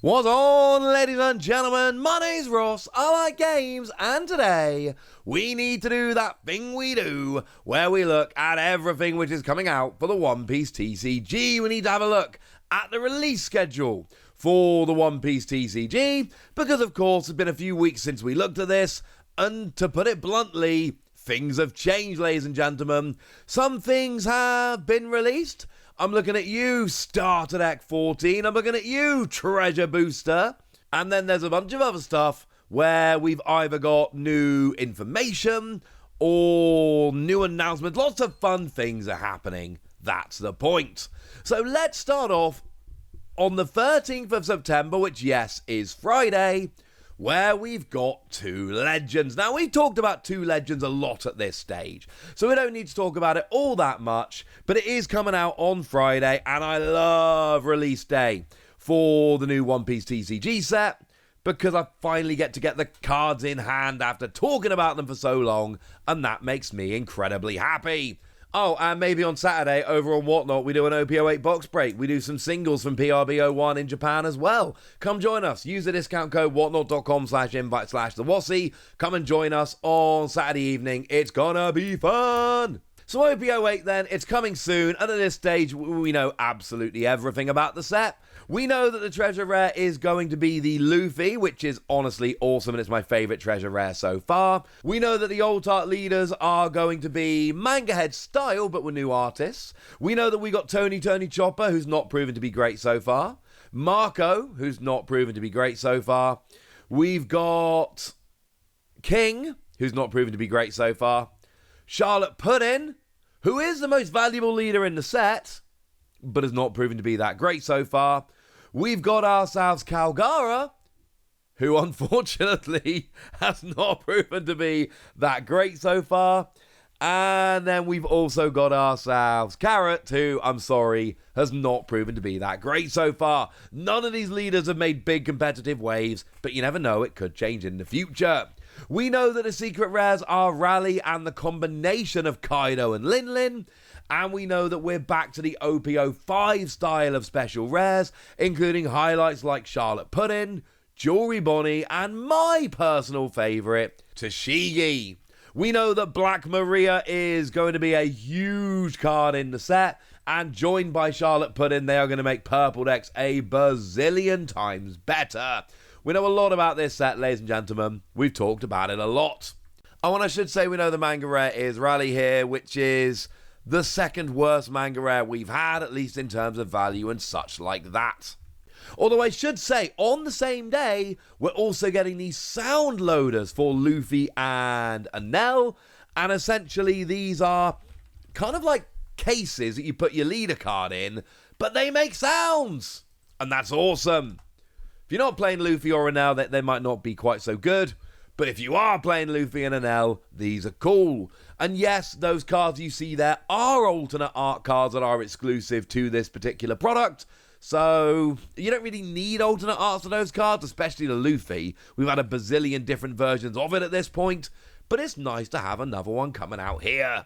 What's on, ladies and gentlemen? My name's Ross, I like games, and today we need to do that thing we do where we look at everything which is coming out for the One Piece TCG. We need to have a look at the release schedule for the One Piece TCG because, of course, it's been a few weeks since we looked at this, and to put it bluntly, things have changed, ladies and gentlemen. Some things have been released. I'm looking at you, Starter Deck 14. I'm looking at you, Treasure Booster. And then there's a bunch of other stuff where we've either got new information or new announcements. Lots of fun things are happening. That's the point. So let's start off on the 13th of September, which, yes, is Friday, where we've got two legends. Now, we've talked about two legends a lot at this stage, so we don't need to talk about it all that much, but it is coming out on Friday, and I love release day for the new One Piece TCG set, because I finally get to get the cards in hand after talking about them for so long, and that makes me incredibly happy. Oh, and maybe on Saturday, over on Whatnot, we do an OP08 box break. We do some singles from PRB01 in Japan as well. Come join us. Use the discount code whatnot.com/invite/thewassie. Come and join us on Saturday evening. It's gonna be fun. So OP08 then, it's coming soon, and at this stage, we know absolutely everything about the set. We know that the treasure rare is going to be the Luffy, which is honestly awesome, and it's my favourite treasure rare so far. We know that the alt art leaders are going to be manga head style, but with new artists. We know that we got Tony Chopper, who's not proven to be great so far. Marco, who's not proven to be great so far. We've got King, who's not proven to be great so far. Charlotte Puddin, who is the most valuable leader in the set, but has not proven to be that great so far. We've got ourselves Calgara, who unfortunately has not proven to be that great so far. And then we've also got ourselves Carrot, who, I'm sorry, has not proven to be that great so far. None of these leaders have made big competitive waves, but you never know, it could change in the future. We know that the secret rares are Rally and the combination of Kaido and Lin Lin. And we know that we're back to the OP05 style of special rares, including highlights like Charlotte Puddin, Jewelry Bonnie, and my personal favourite, Tashigi. We know that Black Maria is going to be a huge card in the set, and joined by Charlotte Puddin, they are going to make purple decks a bazillion times better. We know a lot about this set, ladies and gentlemen. We've talked about it a lot. Oh, and I should say we know the manga rare is Rally here, which is the second worst manga rare we've had, at least in terms of value and such like that. Although I should say, on the same day, we're also getting these sound loaders for Luffy and Enel, and essentially these are kind of like cases that you put your leader card in, but they make sounds, and that's awesome. If you're not playing Luffy or Enel, they might not be quite so good. But if you are playing Luffy and Enel, these are cool. And yes, those cards you see there are alternate art cards that are exclusive to this particular product. So you don't really need alternate arts for those cards, especially the Luffy. We've had a bazillion different versions of it at this point. But it's nice to have another one coming out here.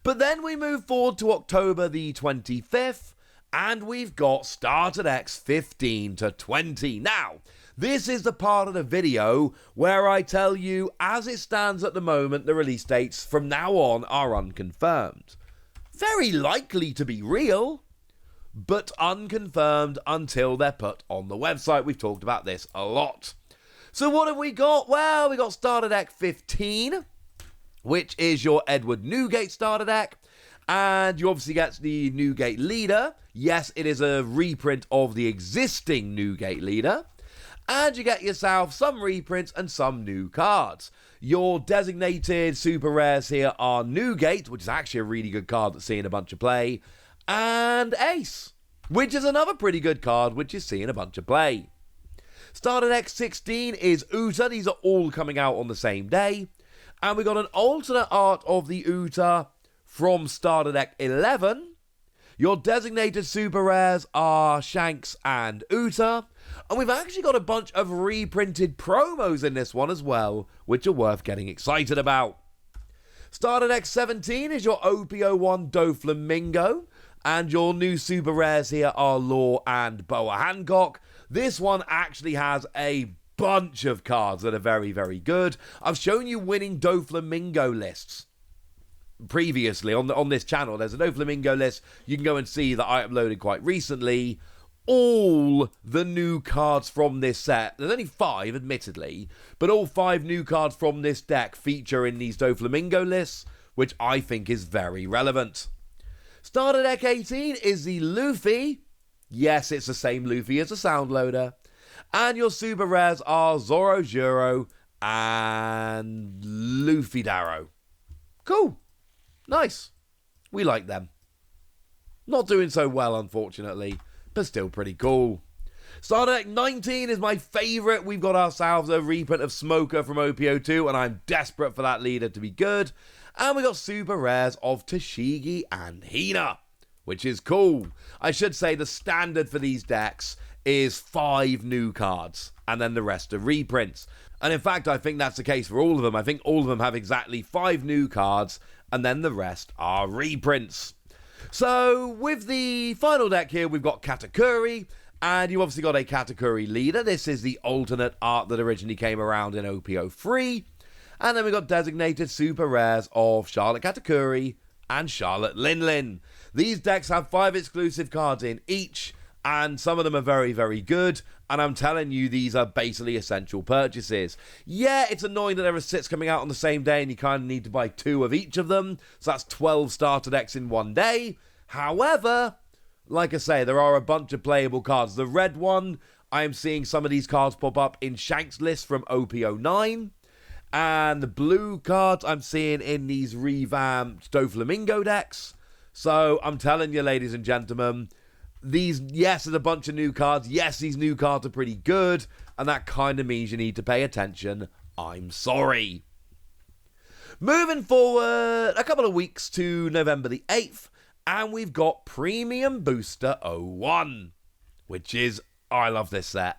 But then we move forward to October the 25th. And we've got Starter Decks 15 to 20. Now, this is the part of the video where I tell you, as it stands at the moment, the release dates from now on are unconfirmed. Very likely to be real, but unconfirmed until they're put on the website. We've talked about this a lot. So what have we got? Well, we got Starter Deck 15, which is your Edward Newgate Starter Deck. And you obviously get the Newgate leader. Yes, it is a reprint of the existing Newgate leader. And you get yourself some reprints and some new cards. Your designated super rares here are Newgate, which is actually a really good card that's seeing a bunch of play, and Ace, which is another pretty good card which is seeing a bunch of play. Starter Deck 16 is Uta. These are all coming out on the same day. And we got an alternate art of the Uta from Starter Deck 11. Your designated super rares are Shanks and Uta. And we've actually got a bunch of reprinted promos in this one as well, which are worth getting excited about. Starter Deck 17 is your OP01 Doflamingo. And your new super rares here are Law and Boa Hancock. This one actually has a bunch of cards that are very, very good. I've shown you winning Doflamingo lists previously on this channel. There's a Doflamingo list you can go and see that I uploaded quite recently. All the new cards from this set, there's only 5 admittedly, but all 5 new cards from this deck feature in these Doflamingo lists, which I think is very relevant. Starter deck 18 is the Luffy. Yes, it's the same Luffy as the sound loader. And your super rares are Zoro Juro and Luffy Darrow. Cool. Nice. We like them. Not doing so well, unfortunately, but still pretty cool. Starter deck 19 is my favourite. We've got ourselves a reprint of Smoker from OPO2, and I'm desperate for that leader to be good. And we got super rares of Tashigi and Hina, which is cool. I should say the standard for these decks is 5 new cards, and then the rest are reprints. And in fact, I think that's the case for all of them. I think all of them have exactly 5 new cards, and then the rest are reprints. So, with the final deck here, we've got Katakuri, and you've obviously got a Katakuri leader. This is the alternate art that originally came around in OPO3. And then we've got designated super rares of Charlotte Katakuri and Charlotte Lin. These decks have 5 exclusive cards in each, and some of them are very, very good, and I'm telling you, these are basically essential purchases. Yeah, it's annoying that there are 6 coming out on the same day, and you kind of need to buy 2 of each of them, so that's 12 starter decks in one day. However, like I say, there are a bunch of playable cards. The red one, I am seeing some of these cards pop up in Shank's list from OPO9, and the blue cards I'm seeing in these revamped Doflamingo decks. So, I'm telling you, ladies and gentlemen, these, yes, there's a bunch of new cards. Yes, these new cards are pretty good. And that kind of means you need to pay attention. I'm sorry. Moving forward a couple of weeks to November the 8th. And we've got Premium Booster 01. Which is, I love this set.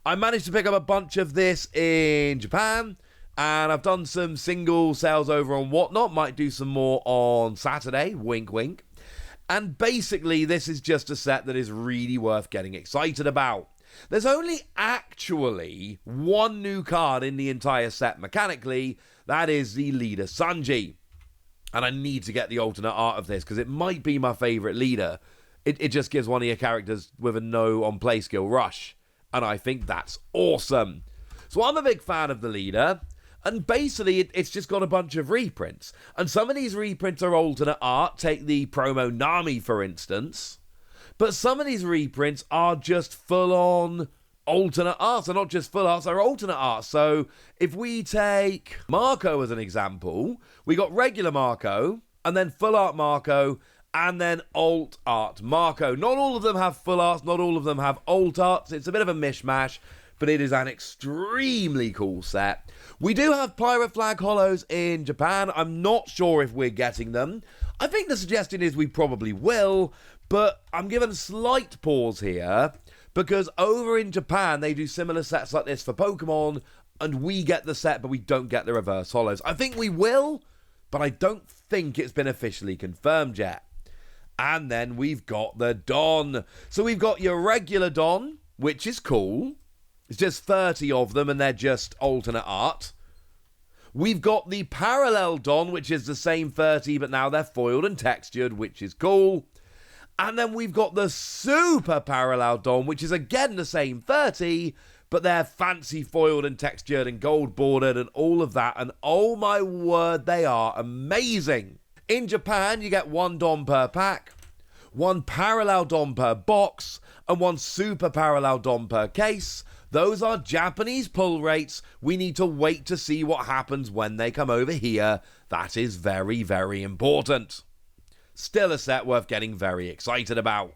I managed to pick up a bunch of this in Japan. And I've done some single sales over on Whatnot. Might do some more on Saturday. Wink, wink. And basically, this is just a set that is really worth getting excited about. There's only actually 1 new card in the entire set mechanically. That is the leader Sanji. And I need to get the alternate art of this because it might be my favourite leader. It just gives one of your characters with a no on play skill rush. And I think that's awesome. So I'm a big fan of the leader. And basically, it's just got a bunch of reprints. And some of these reprints are alternate art. Take the promo Nami, for instance. But some of these reprints are just full-on alternate art. They're not just full art, they're alternate art. So if we take Marco as an example, we got regular Marco, and then full art Marco, and then alt art Marco. Not all of them have full arts, not all of them have alt arts. It's a bit of a mishmash, but it is an extremely cool set. We do have Pirate Flag Hollows in Japan. I'm not sure if we're getting them. I think the suggestion is we probably will, but I'm giving a slight pause here because over in Japan, they do similar sets like this for Pokemon, and we get the set, but we don't get the reverse hollows. I think we will, but I don't think it's been officially confirmed yet. And then we've got the Don. So we've got your regular Don, which is cool. It's just 30 of them, and they're just alternate art. We've got the Parallel Don, which is the same 30, but now they're foiled and textured, which is cool. And then we've got the Super Parallel Don, which is again the same 30, but they're fancy foiled and textured and gold bordered and all of that. And oh my word, they are amazing. In Japan, you get 1 Don per pack, 1 Parallel Don per box, and 1 Super Parallel Don per case. Those are Japanese pull rates. We need to wait to see what happens when they come over here. That is very, very important. Still a set worth getting very excited about.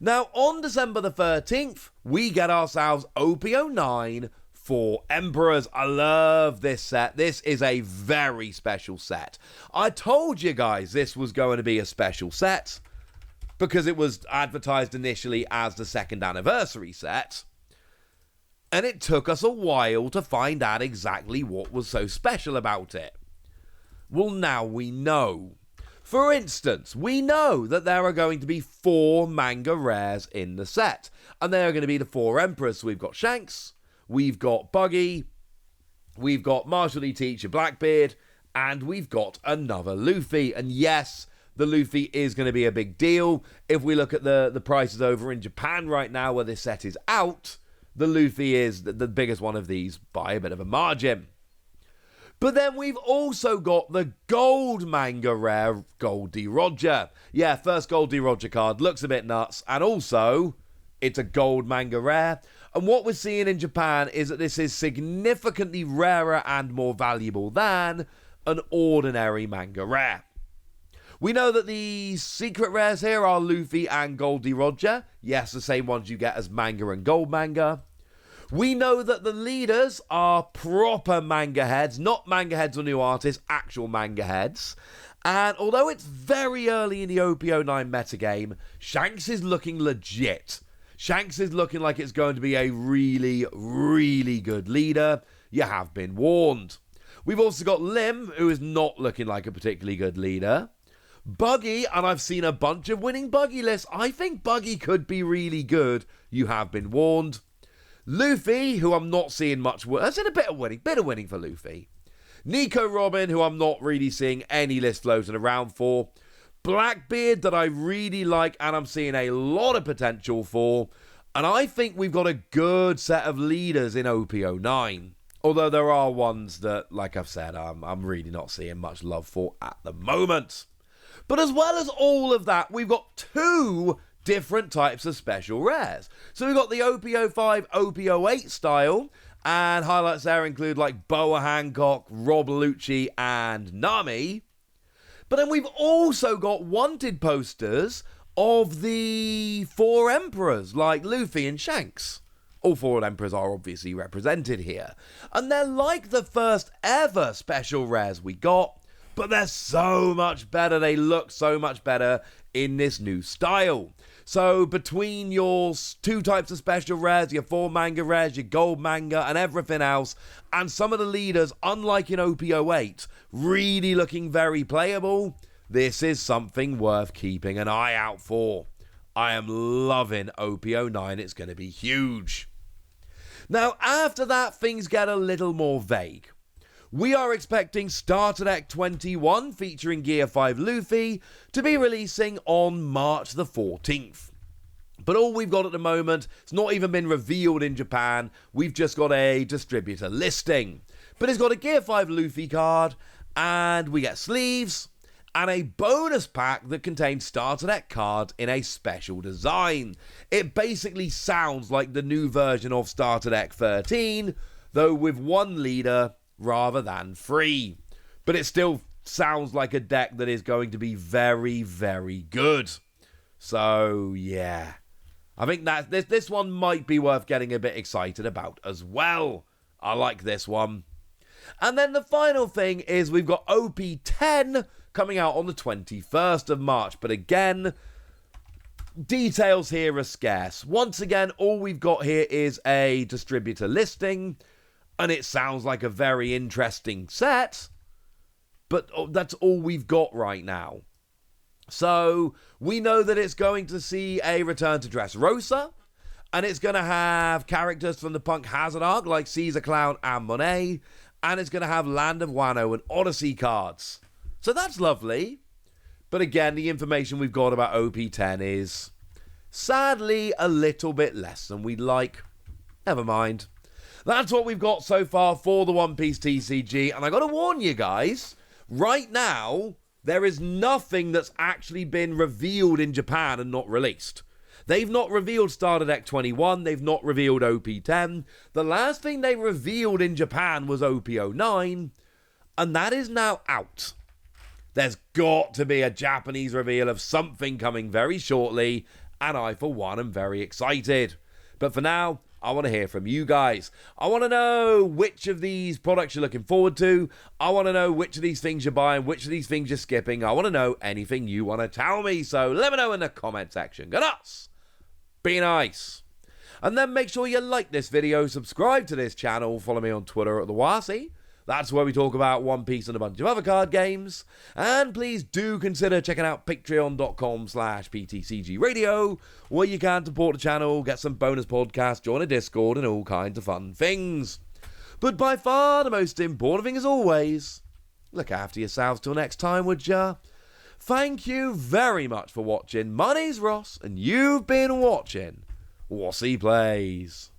Now, on December the 13th, we get ourselves OPO9 for Emperors. I love this set. This is a very special set. I told you guys this was going to be a special set because it was advertised initially as the 2nd anniversary set. And it took us a while to find out exactly what was so special about it. Well, now we know. For instance, we know that there are going to be 4 manga rares in the set, and they are going to be the 4 Emperors. So we've got Shanks, we've got Buggy, we've got Martial D. Teacher Blackbeard, and we've got another Luffy. And yes, the Luffy is going to be a big deal. If we look at the prices over in Japan right now where this set is out, the Luffy is the biggest one of these by a bit of a margin. But then we've also got the gold manga rare Gold D. Roger. Yeah, first Gold D. Roger card. Looks a bit nuts. And also, it's a gold manga rare. And what we're seeing in Japan is that this is significantly rarer and more valuable than an ordinary manga rare. We know that the secret rares here are Luffy and Gold D. Roger. Yes, the same ones you get as manga and gold manga. We know that the leaders are proper manga heads, not manga heads or new artists, actual manga heads. And although it's very early in the OP09 metagame, Shanks is looking legit. Shanks is looking like it's going to be a really, really good leader. You have been warned. We've also got Lim, who is not looking like a particularly good leader. Buggy, and I've seen a bunch of winning Buggy lists. I think Buggy could be really good. You have been warned. Luffy, who I'm not seeing much. I've seen a bit of winning for Luffy. Nico Robin, who I'm not really seeing any list floating around for. Blackbeard, that I really like and I'm seeing a lot of potential for. And I think we've got a good set of leaders in OP09. Although there are ones that, like I've said, I'm really not seeing much love for at the moment. But as well as all of that, we've got 2 different types of special rares. So we've got the OP05, OP08 style, and highlights there include like Boa Hancock, Rob Lucci, and Nami. But then we've also got wanted posters of the 4 Emperors, like Luffy and Shanks. All 4 Emperors are obviously represented here. And they're like the first ever special rares we got, but they're so much better. They look so much better in this new style. So between your 2 types of special rares, your 4 manga rares, your gold manga, and everything else, and some of the leaders, unlike in OP08, really looking very playable, this is something worth keeping an eye out for. I am loving OP09. It's going to be huge. Now, after that, things get a little more vague. We are expecting Starter Deck 21 featuring Gear 5 Luffy to be releasing on March the 14th. But all we've got at the moment, it's not even been revealed in Japan, we've just got a distributor listing. But it's got a Gear 5 Luffy card, and we get sleeves, and a bonus pack that contains Starter Deck cards in a special design. It basically sounds like the new version of Starter Deck 13, though with 1 leader rather than 3. But it still sounds like a deck that is going to be very, very good. So, yeah. I think that this one might be worth getting a bit excited about as well. I like this one. And then the final thing is we've got OP10 coming out on the 21st of March. But again, details here are scarce. Once again, all we've got here is a distributor listing. And it sounds like a very interesting set, but that's all we've got right now. So we know that it's going to see a return to Dressrosa, and it's going to have characters from the Punk Hazard arc like Caesar Clown and Monet, and it's going to have Land of Wano and Odyssey cards. So that's lovely. But again, the information we've got about OP10 is sadly a little bit less than we'd like. Never mind. That's what we've got so far for the One Piece TCG, and I got to warn you guys, right now, there is nothing that's actually been revealed in Japan and not released. They've not revealed Starter Deck 21, they've not revealed OP10. The last thing they revealed in Japan was OP09, and that is now out. There's got to be a Japanese reveal of something coming very shortly, and I, for one, am very excited. But for now, I want to hear from you guys. I want to know which of these products you're looking forward to. I want to know which of these things you're buying, which of these things you're skipping. I want to know anything you want to tell me. So let me know in the comment section. Good us. Be nice. And then make sure you like this video, subscribe to this channel, follow me on Twitter at the Wasi. That's where we talk about One Piece and a bunch of other card games. And please do consider checking out patreon.com/PTCG Radio, where you can support the channel, get some bonus podcasts, join a Discord, and all kinds of fun things. But by far the most important thing, as always, look after yourselves till next time, would ya? Thank you very much for watching. My name's Ross, and you've been watching Wossy Plays.